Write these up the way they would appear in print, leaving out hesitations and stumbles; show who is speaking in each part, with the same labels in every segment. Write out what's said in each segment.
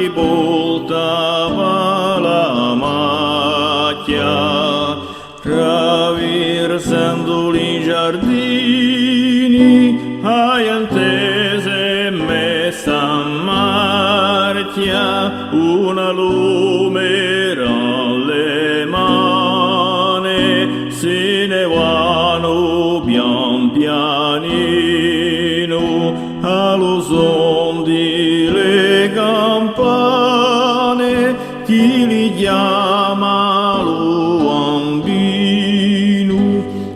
Speaker 1: rivoltava la macchia, traversando i giardini, hai antese messa marchia, una lume alle mani, se ne vanno pian pianino, allo son le campane, chi li chiama lo bambino,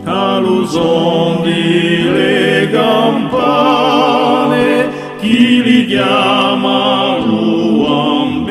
Speaker 1: allo son le campane, chi li chiama lo bambino.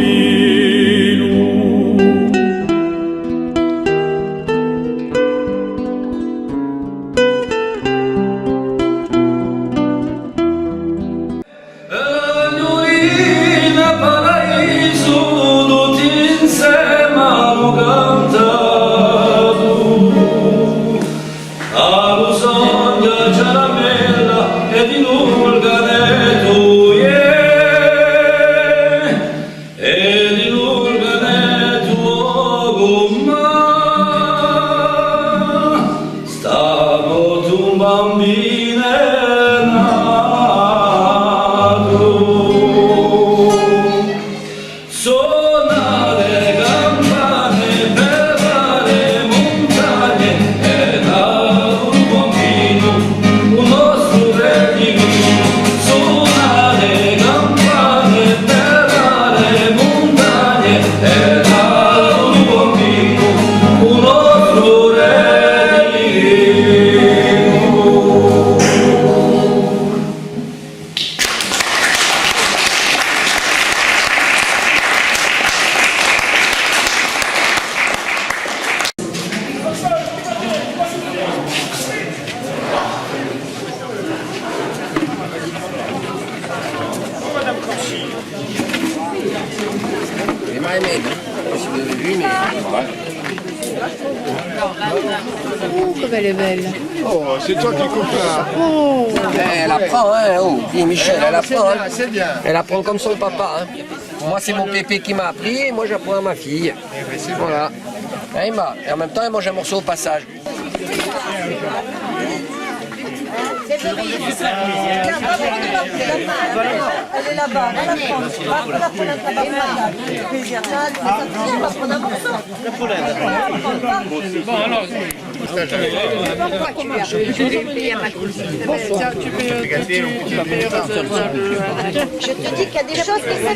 Speaker 2: Come elle est belle.
Speaker 3: Oh, c'est toi qui couperas.
Speaker 2: Oh,
Speaker 4: elle apprend, hein. Oh, dis Michel, elle apprend.
Speaker 3: Hein. C'est bien.
Speaker 4: Elle apprend comme son papa. Hein. Moi, c'est mon pépé qui m'a appris et moi, j'apprends à ma fille. Voilà. Et en même temps, elle mange un morceau au passage.
Speaker 5: Elle est là-bas, on la prend. On va la prendre un tabac. On va prendre un morceau.
Speaker 2: bon alors. Pourquoi tu lui as payé à ma cousine? Tiens, tu payeras.
Speaker 5: Je te dis qu'il y a des choses qui sont...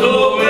Speaker 6: Quanto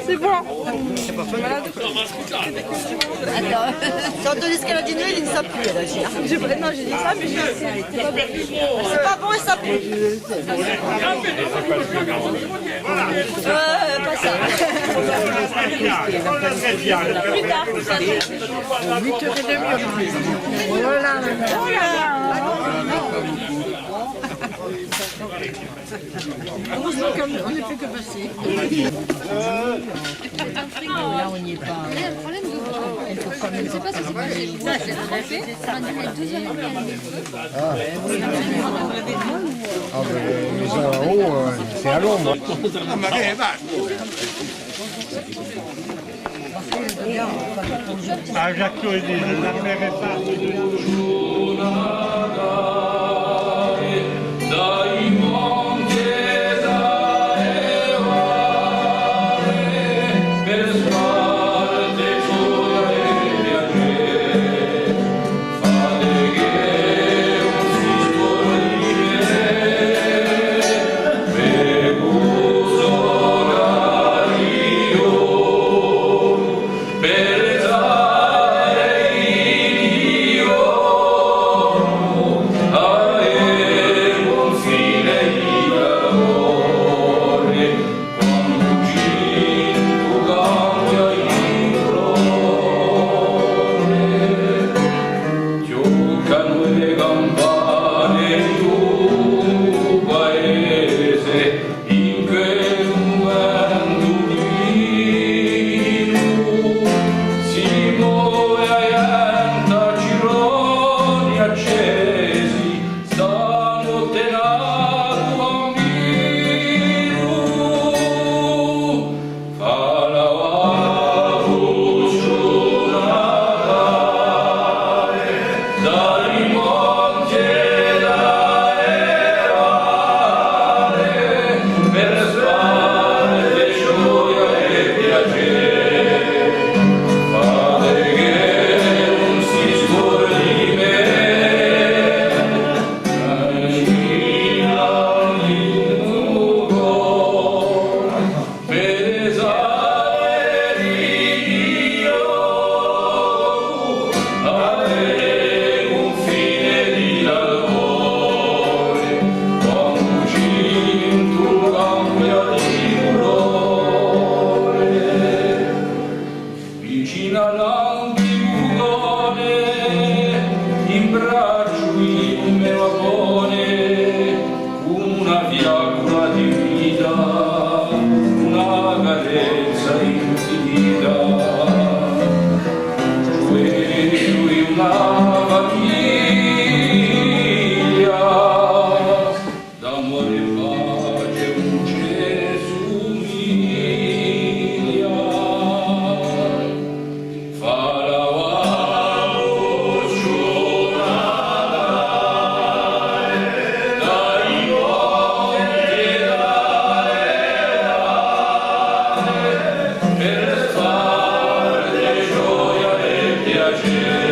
Speaker 2: C'est bon.
Speaker 5: Attends, sur l'escaladino, il ne sait plus réagir.
Speaker 2: Non, j'ai dit ça, mais
Speaker 5: C'est pas bon et ça pue. Pas ça.
Speaker 2: plus tard. 8h30. Oh là là. Heureusement qu'on ne fait que passer. Là, on n'y est pas.
Speaker 6: Le problème de je ne sais pas si c'est possible. Ça, c'est fait. Ça va durer 2h30.
Speaker 3: Ah ben, les gens en haut, c'est à l'ombre. Ah, ma mère est vache. Ah, Jacques dit, je n'appellerai pas.
Speaker 7: Per fare gioia e piacere